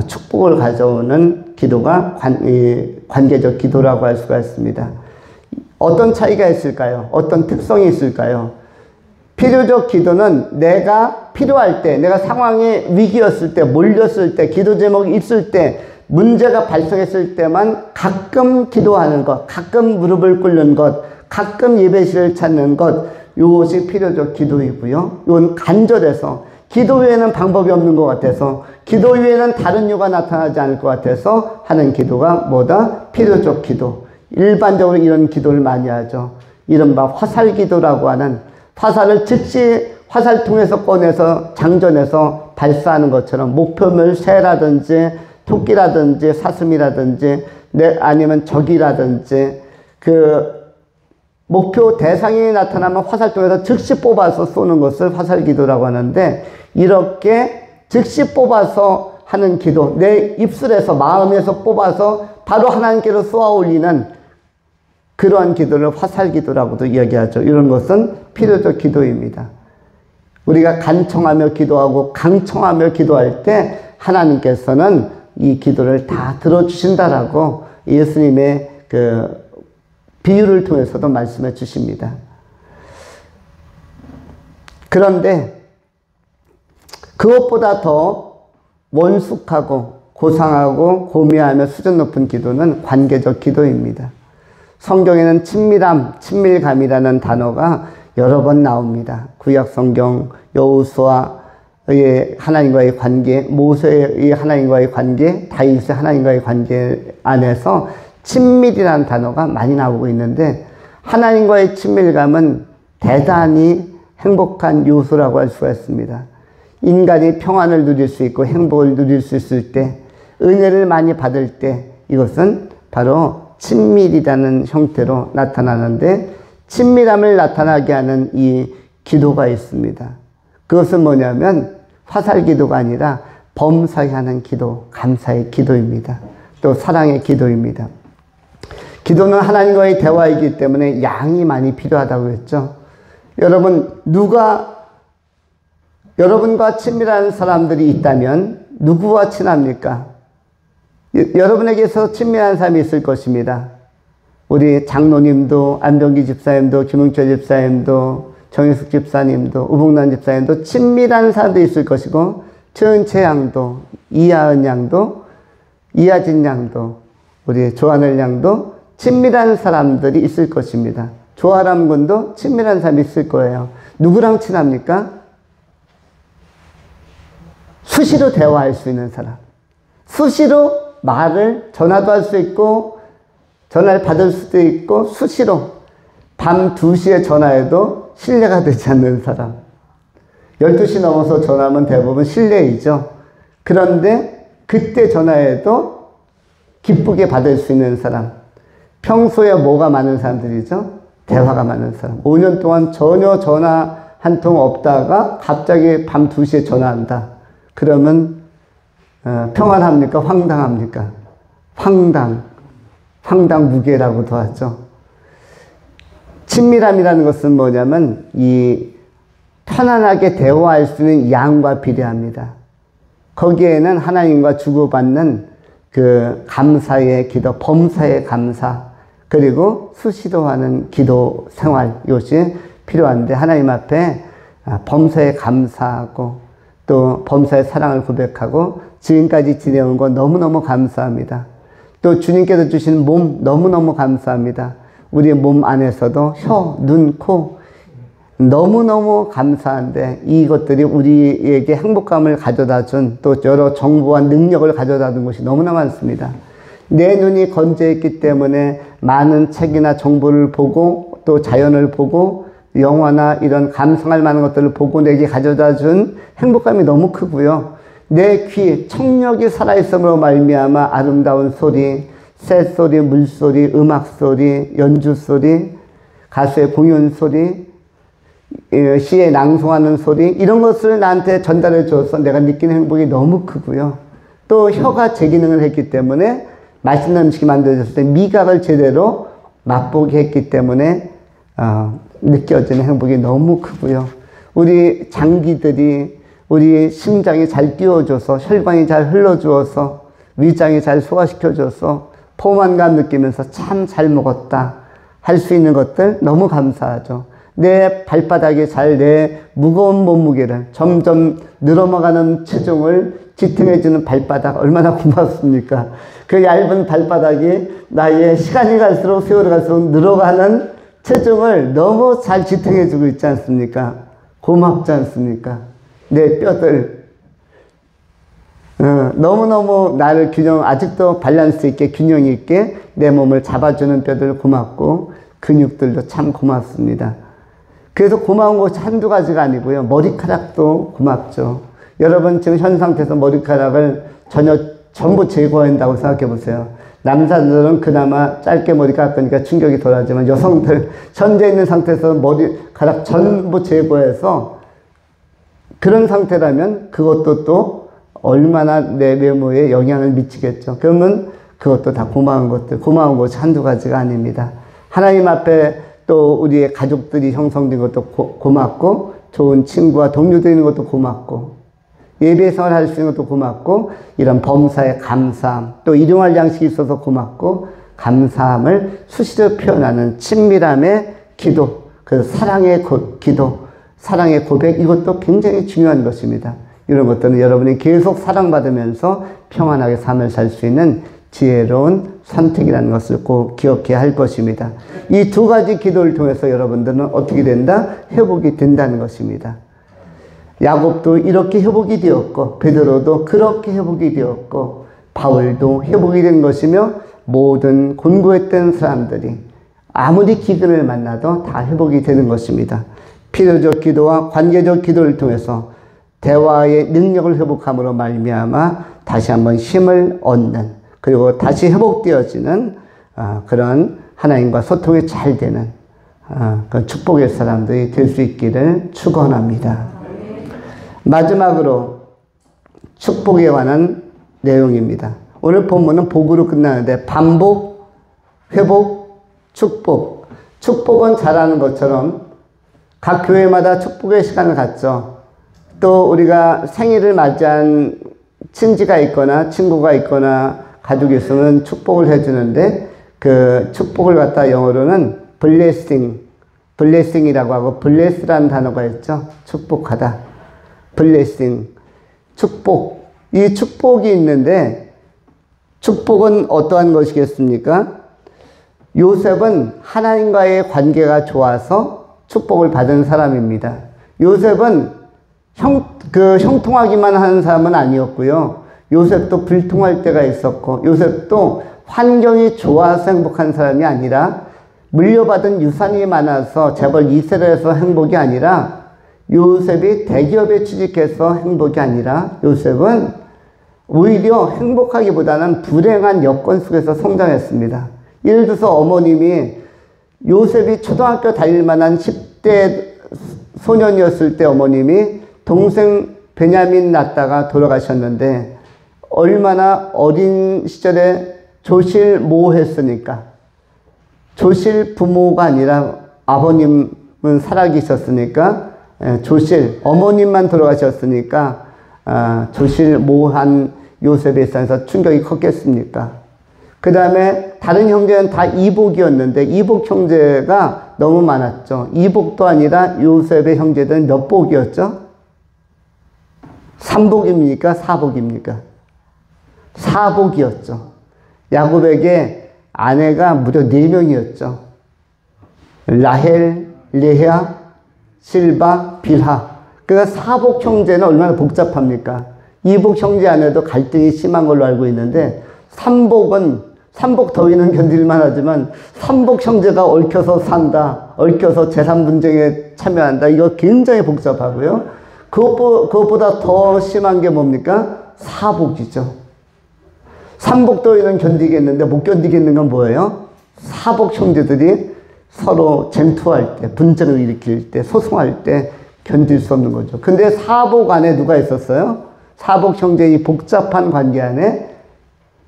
축복을 가져오는 기도가 관계적 기도라고 할 수가 있습니다. 어떤 차이가 있을까요? 어떤 특성이 있을까요? 필요적 기도는 내가 필요할 때, 내가 상황에 위기였을 때, 몰렸을 때, 기도 제목이 있을 때, 문제가 발생했을 때만 가끔 기도하는 것, 가끔 무릎을 꿇는 것, 가끔 예배실을 찾는 것, 이것이 필요적 기도이고요. 이건 간절해서 기도 외에는 방법이 없는 것 같아서, 기도 외에는 다른 이유가 나타나지 않을 것 같아서 하는 기도가 뭐다? 필요적 기도. 일반적으로 이런 기도를 많이 하죠. 이른바 화살 기도라고 하는, 화살을 즉시 화살 통해서 꺼내서 장전해서 발사하는 것처럼 목표물 새라든지 토끼라든지 사슴이라든지 아니면 적이라든지 그 목표 대상이 나타나면 화살 통해서 즉시 뽑아서 쏘는 것을 화살 기도라고 하는데, 이렇게 즉시 뽑아서 하는 기도, 내 입술에서 마음에서 뽑아서 바로 하나님께로 쏘아 올리는 그러한 기도를 화살 기도라고도 이야기하죠. 이런 것은 필요적 기도입니다. 우리가 간청하며 기도하고 강청하며 기도할 때 하나님께서는 이 기도를 다 들어주신다라고 예수님의 그 비유를 통해서도 말씀해 주십니다. 그런데 그것보다 더 원숙하고 고상하고 고미하며 수준 높은 기도는 관계적 기도입니다. 성경에는 친밀함, 친밀감이라는 단어가 여러 번 나옵니다. 구약 성경 여호수아의 하나님과의 관계, 모세의 하나님과의 관계, 다윗의 하나님과의 관계 안에서 친밀이라는 단어가 많이 나오고 있는데, 하나님과의 친밀감은 대단히 행복한 요소라고 할 수가 있습니다. 인간이 평안을 누릴 수 있고 행복을 누릴 수 있을 때, 은혜를 많이 받을 때 이것은 바로 친밀이라는 형태로 나타나는데, 친밀함을 나타나게 하는 이 기도가 있습니다. 그것은 뭐냐면 화살 기도가 아니라 범사에 하는 기도, 감사의 기도입니다. 또 사랑의 기도입니다. 기도는 하나님과의 대화이기 때문에 양이 많이 필요하다고 했죠. 여러분, 여러분과 친밀한 사람들이 있다면 누구와 친합니까? 여러분에게서 친밀한 사람이 있을 것입니다. 우리 장로님도, 안병기 집사님도, 김웅철 집사님도, 정희숙 집사님도, 우복란 집사님도 친밀한 사람도 있을 것이고, 최은채 양도, 이하은 양도, 이하진 양도, 우리 조하늘 양도 친밀한 사람들이 있을 것입니다. 조아람 군도 친밀한 사람이 있을 거예요. 누구랑 친합니까? 수시로 대화할 수 있는 사람. 수시로 말을 전화도 할 수 있고 전화를 받을 수도 있고, 수시로 밤 2시에 전화해도 신뢰가 되지 않는 사람. 12시 넘어서 전화하면 대부분 실례이죠. 그런데 그때 전화해도 기쁘게 받을 수 있는 사람. 평소에 뭐가 많은 사람들이죠? 대화가 많은 사람. 5년 동안 전혀 전화 한 통 없다가 갑자기 밤 2시에 전화한다. 그러면 평안합니까? 황당합니까? 황당 무계라고도 하죠. 친밀함이라는 것은 뭐냐면 이 편안하게 대화할 수 있는 양과 비례합니다. 거기에는 하나님과 주고받는 그 감사의 기도, 범사의 감사, 그리고 수시로 하는 기도 생활, 이것이 필요한데, 하나님 앞에 범사에 감사하고 또 범사의 사랑을 고백하고 지금까지 지내온 거 너무너무 감사합니다. 또 주님께서 주신 몸 너무너무 감사합니다. 우리의 몸 안에서도 혀, 눈, 코 너무너무 감사한데, 이것들이 우리에게 행복감을 가져다 준, 또 여러 정보와 능력을 가져다 준 것이 너무나 많습니다. 내 눈이 건재했기 때문에 많은 책이나 정보를 보고 또 자연을 보고 영화나 이런 감상할 만한 것들을 보고 내게 가져다 준 행복감이 너무 크고요. 내 귀, 청력이 살아있음으로 말미암아 아름다운 소리, 새소리, 물소리, 음악소리, 연주소리, 가수의 공연소리, 시에 낭송하는 소리, 이런 것을 나한테 전달해 줘서 내가 느끼는 행복이 너무 크고요. 또 혀가 제 기능을 했기 때문에 맛있는 음식이 만들어졌을 때 미각을 제대로 맛보게 했기 때문에 느껴지는 행복이 너무 크고요. 우리 장기들이 우리 심장이 잘 뛰어줘서 혈관이 잘 흘러주어서 위장이 잘 소화시켜줘서 포만감 느끼면서 참 잘 먹었다 할 수 있는 것들 너무 감사하죠. 내 발바닥이 잘 내 무거운 몸무게를 점점 늘어가는 체중을 지탱해주는 발바닥 얼마나 고맙습니까? 그 얇은 발바닥이 나의 시간이 갈수록 세월이 갈수록 늘어가는 체중을 너무 잘 지탱해주고 있지 않습니까? 고맙지 않습니까? 내 뼈들. 너무너무 나를 아직도 밸런스 있게 균형 있게 내 몸을 잡아주는 뼈들 고맙고, 근육들도 참 고맙습니다. 그래서 고마운 것이 한두 가지가 아니고요. 머리카락도 고맙죠. 여러분 지금 현 상태에서 머리카락을 전부 제거한다고 생각해 보세요. 남자들은 그나마 짧게 머리 깎으니까 충격이 덜하지만 여성들 현재 있는 상태에서 머리카락 전부 제거해서 그런 상태라면 그것도 또 얼마나 내 외모에 영향을 미치겠죠. 그러면 그것도 다 고마운 것들, 고마운 것이 한두 가지가 아닙니다. 하나님 앞에 또 우리의 가족들이 형성된 것도 고맙고, 좋은 친구와 동료들이 있는 것도 고맙고, 예배 생활 할 수 있는 것도 고맙고, 이런 범사에 감사함, 또 일용할 양식이 있어서 고맙고, 감사함을 수시로 표현하는 친밀함의 기도, 그 사랑의 기도, 사랑의 고백, 이것도 굉장히 중요한 것입니다. 이런 것들은 여러분이 계속 사랑받으면서 평안하게 삶을 살 수 있는 지혜로운 선택이라는 것을 꼭 기억해야 할 것입니다. 이 두 가지 기도를 통해서 여러분들은 어떻게 된다? 회복이 된다는 것입니다. 야곱도 이렇게 회복이 되었고, 베드로도 그렇게 회복이 되었고, 바울도 회복이 된 것이며, 모든 곤고했던 사람들이 아무리 기근을 만나도 다 회복이 되는 것입니다. 필요적 기도와 관계적 기도를 통해서 대화의 능력을 회복함으로 말미암아 다시 한번 힘을 얻는, 그리고 다시 회복되어지는 그런 하나님과 소통이 잘 되는 그런 축복의 사람들이 될 수 있기를 축원합니다. 마지막으로 축복에 관한 내용입니다. 오늘 본문은 복으로 끝나는데 반복, 회복, 축복. 축복은 잘 아는 것처럼 각 교회마다 축복의 시간을 갖죠. 또 우리가 생일을 맞이한 친지가 있거나 친구가 있거나 가족이 있으면 축복을 해주는데, 그 축복을 갖다 영어로는 blessing이라고 하고, bless라는 단어가 있죠. 축복하다. blessing. 축복. 이 축복이 있는데, 축복은 어떠한 것이겠습니까? 요셉은 하나님과의 관계가 좋아서 축복을 받은 사람입니다. 요셉은 형통하기만 하는 사람은 아니었고요. 요셉도 불통할 때가 있었고, 요셉도 환경이 좋아서 행복한 사람이 아니라, 물려받은 유산이 많아서 재벌 2세에서 행복이 아니라, 요셉이 대기업에 취직해서 행복이 아니라, 요셉은 오히려 행복하기보다는 불행한 여건 속에서 성장했습니다. 예를 들어서 어머님이 요셉이 초등학교 다닐 만한 10대 소년이었을 때 어머님이 동생 베냐민 낳다가 돌아가셨는데, 얼마나 어린 시절에 조실모했으니까. 조실 부모가 아니라 아버님은 살아계셨으니까, 어머님만 돌아가셨으니까 조실모한 요셉에 있어서 충격이 컸겠습니까? 그 다음에 다른 형제는 다 이복이었는데 이복 형제가 너무 많았죠. 이복도 아니라 요셉의 형제들은 몇 복이었죠? 3복입니까? 4복입니까? 4복이었죠. 야곱에게 아내가 무려 4명이었죠. 라헬, 레아, 실바, 빌하. 그러니까 4복 형제는 얼마나 복잡합니까? 2복 형제 안에도 갈등이 심한 걸로 알고 있는데, 3복 더위는 견딜만 하지만 3복 형제가 얽혀서 산다, 얽혀서 재산 분쟁에 참여한다, 이거 굉장히 복잡하고요. 그것보다 더 심한 게 뭡니까? 4복이죠. 3복 더위는 견디겠는데 못 견디겠는 건 뭐예요? 4복 형제들이 서로 쟁투할 때, 분쟁을 일으킬 때, 소송할 때 견딜 수 없는 거죠. 근데 4복 안에 누가 있었어요? 4복 형제의 복잡한 관계 안에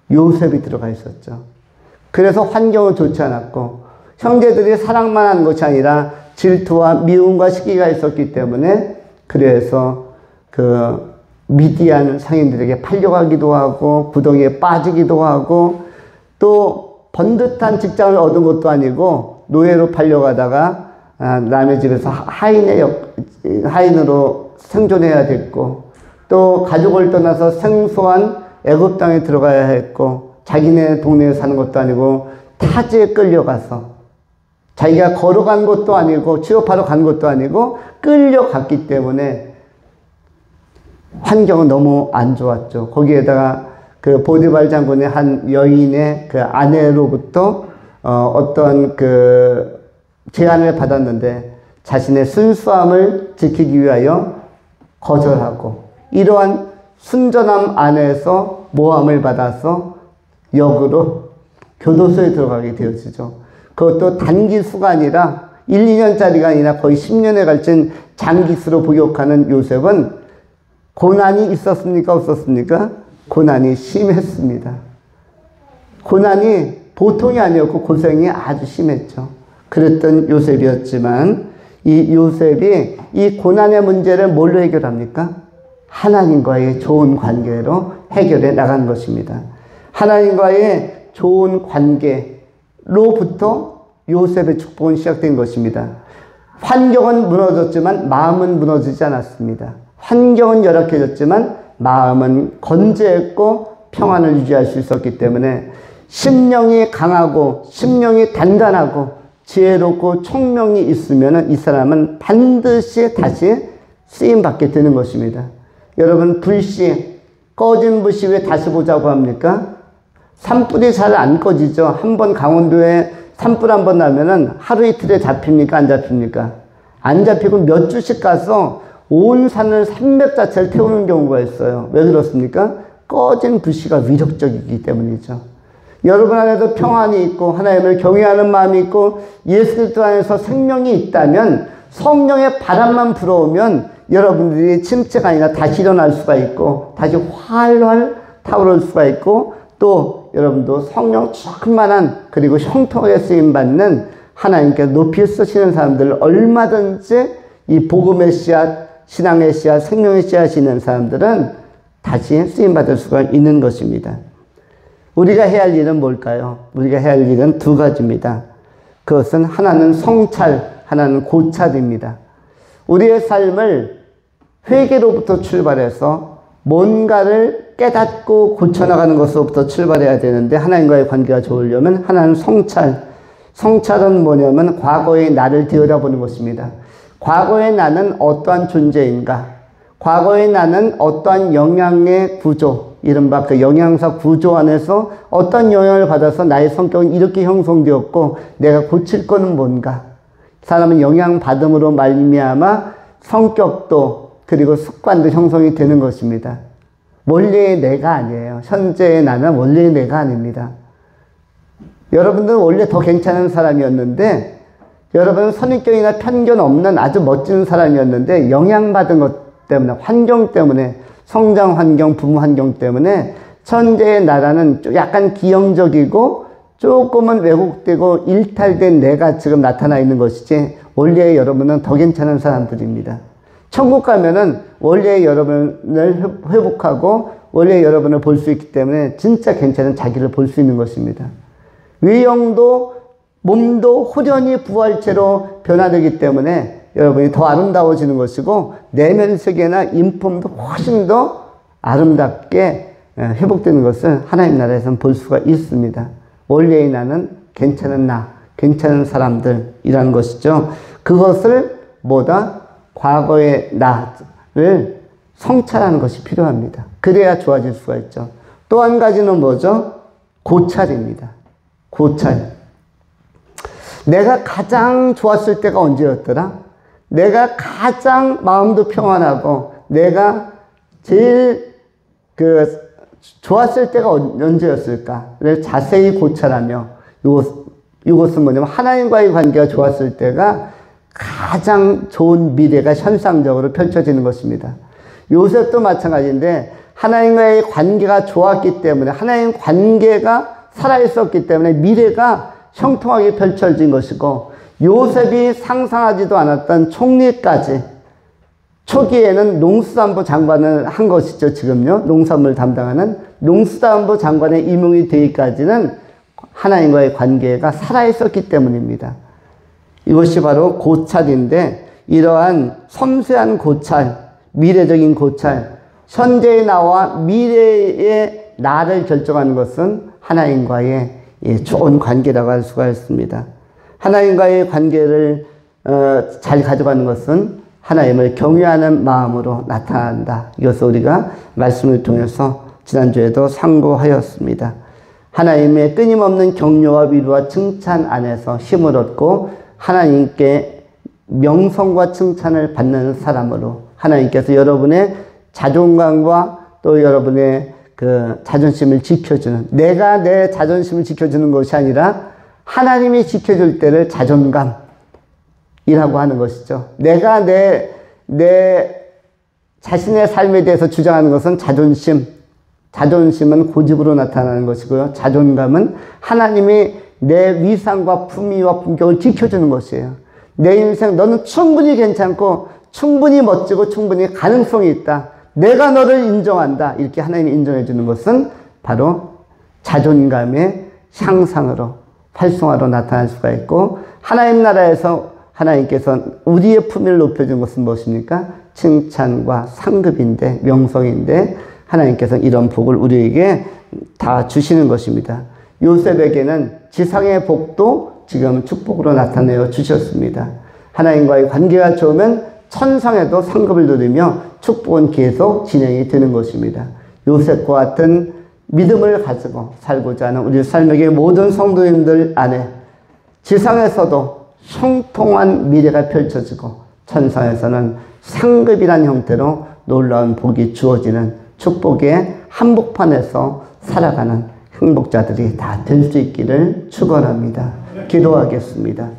요셉이 들어가 있었죠. 그래서 환경은 좋지 않았고, 형제들이 사랑만 한 것이 아니라 질투와 미움과 시기가 있었기 때문에, 그래서 그 미디안 상인들에게 팔려가기도 하고, 구덩이에 빠지기도 하고, 또 번듯한 직장을 얻은 것도 아니고 노예로 팔려가다가 남의 집에서 하인으로 생존해야 됐고, 또 가족을 떠나서 생소한 애굽 땅에 들어가야 했고, 자기네 동네에 사는 것도 아니고 타지에 끌려가서, 자기가 걸어간 것도 아니고 취업하러 간 것도 아니고 끌려갔기 때문에 환경은 너무 안 좋았죠. 거기에다가 그 보디발 장군의 한 여인의 그 아내로부터 어떤 그 제안을 받았는데 자신의 순수함을 지키기 위하여 거절하고, 이러한 순전함 안에서 모함을 받아서 역으로 교도소에 들어가게 되어지죠. 그것도 단기수가 아니라 1, 2년짜리가 아니라 거의 10년에 걸친 장기수로 복역하는 요셉은 고난이 있었습니까? 없었습니까? 고난이 심했습니다. 고난이 보통이 아니었고 고생이 아주 심했죠. 그랬던 요셉이었지만 이 요셉이 이 고난의 문제를 뭘로 해결합니까? 하나님과의 좋은 관계로 해결해 나간 것입니다. 하나님과의 좋은 관계로부터 요셉의 축복은 시작된 것입니다. 환경은 무너졌지만 마음은 무너지지 않았습니다. 환경은 열악해졌지만 마음은 건재했고 평안을 유지할 수 있었기 때문에 심령이 강하고 심령이 단단하고 지혜롭고 총명이 있으면 이 사람은 반드시 다시 쓰임받게 되는 것입니다. 여러분, 불씨, 꺼진 불씨 왜 다시 보자고 합니까? 산불이 잘 안 꺼지죠. 한번 강원도에 산불 한번 나면은 하루 이틀에 잡힙니까? 안 잡힙니까? 안 잡히고 몇 주씩 가서 온 산을, 산맥 자체를 태우는 경우가 있어요. 왜 그렇습니까? 꺼진 불씨가 위력적이기 때문이죠. 여러분 안에도 평안이 있고 하나님을 경외하는 마음이 있고 예수 그리스도 안에서 생명이 있다면, 성령의 바람만 불어오면 여러분들이 침체가 아니라 다시 일어날 수가 있고 다시 활활 타오를 수가 있고, 또 여러분도 성령 충만한 그리고 형통하게 쓰임받는 하나님께서 높이 쓰시는 사람들, 얼마든지 이 복음의 씨앗, 신앙의 씨앗, 생명의 씨앗이 있는 사람들은 다시 쓰임받을 수가 있는 것입니다. 우리가 해야 할 일은 뭘까요? 우리가 해야 할 일은 두 가지입니다. 그것은 하나는 성찰, 하나는 고찰입니다. 우리의 삶을 회개로부터 출발해서 뭔가를 깨닫고 고쳐나가는 것으로부터 출발해야 되는데, 하나님과의 관계가 좋으려면 하나는 성찰. 성찰은 뭐냐면 과거의 나를 들여다보는 것입니다. 과거의 나는 어떠한 존재인가? 과거의 나는 어떠한 영향의 구조, 이른바 그 영양사 구조 안에서 어떤 영향을 받아서 나의 성격은 이렇게 형성되었고 내가 고칠 거는 뭔가? 사람은 영향받음으로 말미암아 성격도 그리고 습관도 형성이 되는 것입니다. 원래의 내가 아니에요. 현재의 나는 원래의 내가 아닙니다. 여러분들은 원래 더 괜찮은 사람이었는데, 여러분은 선입견이나 편견 없는 아주 멋진 사람이었는데 영향받은 것 때문에, 환경 때문에, 성장 환경, 부모 환경 때문에 현재의 나라는 약간 기형적이고 조금은 왜곡되고 일탈된 내가 지금 나타나 있는 것이지, 원래의 여러분은 더 괜찮은 사람들입니다. 천국 가면은 원래의 여러분을 회복하고 원래의 여러분을 볼 수 있기 때문에 진짜 괜찮은 자기를 볼 수 있는 것입니다. 외형도 몸도 호련히 부활체로 변화되기 때문에 여러분이 더 아름다워지는 것이고, 내면 세계나 인품도 훨씬 더 아름답게 회복되는 것을 하나님 나라에서는 볼 수가 있습니다. 원래의 나는 괜찮은 나, 괜찮은 사람들이라는 것이죠. 그것을 뭐다? 과거의 나를 성찰하는 것이 필요합니다. 그래야 좋아질 수가 있죠. 또 한 가지는 뭐죠? 고찰입니다. 고찰. 내가 가장 좋았을 때가 언제였더라? 내가 가장 마음도 평안하고 내가 제일 좋았을 때가 언제였을까를 자세히 고찰하며, 이것은 뭐냐면 하나님과의 관계가 좋았을 때가 가장 좋은 미래가 현상적으로 펼쳐지는 것입니다. 요셉도 마찬가지인데 하나님과의 관계가 좋았기 때문에, 하나님 관계가 살아있었기 때문에 미래가 형통하게 펼쳐진 것이고, 요셉이 상상하지도 않았던 총리까지, 초기에는 농수산부 장관을 한 것이죠. 지금요, 농산물 담당하는 농수산부 장관의 임용이 되기까지는 하나님과의 관계가 살아있었기 때문입니다. 이것이 바로 고찰인데, 이러한 섬세한 고찰, 미래적인 고찰, 현재의 나와 미래의 나를 결정하는 것은 하나님과의 좋은 관계라고 할 수가 있습니다. 하나님과의 관계를 잘 가져가는 것은 하나님을 경외하는 마음으로 나타난다. 이것을 우리가 말씀을 통해서 지난주에도 상고하였습니다. 하나님의 끊임없는 격려와 위로와 칭찬 안에서 힘을 얻고 하나님께 명성과 칭찬을 받는 사람으로 하나님께서 여러분의 자존감과 또 여러분의 그 자존심을 지켜주는, 내가 내 자존심을 지켜주는 것이 아니라 하나님이 지켜줄 때를 자존감이라고 하는 것이죠. 내가 내 자신의 삶에 대해서 주장하는 것은 자존심은 고집으로 나타나는 것이고요. 자존감은 하나님이 내 위상과 품위와 품격을 지켜주는 것이에요. 내 인생 너는 충분히 괜찮고 충분히 멋지고 충분히 가능성이 있다. 내가 너를 인정한다. 이렇게 하나님이 인정해 주는 것은 바로 자존감의 향상으로 활성화로 나타날 수가 있고, 하나님 나라에서 하나님께서 우리의 품위를 높여준 것은 무엇입니까? 칭찬과 상급인데, 명성인데 하나님께서 이런 복을 우리에게 다 주시는 것입니다. 요셉에게는 지상의 복도 지금 축복으로 나타내어 주셨습니다. 하나님과의 관계가 좋으면 천상에도 상급을 누리며 축복은 계속 진행이 되는 것입니다. 요셉과 같은 믿음을 가지고 살고자 하는 우리 삶에게 모든 성도님들 안에 지상에서도 형통한 미래가 펼쳐지고 천상에서는 상급이란 형태로 놀라운 복이 주어지는 축복의 한복판에서 살아가는 행복자들이 다 될 수 있기를 축원합니다. 기도하겠습니다.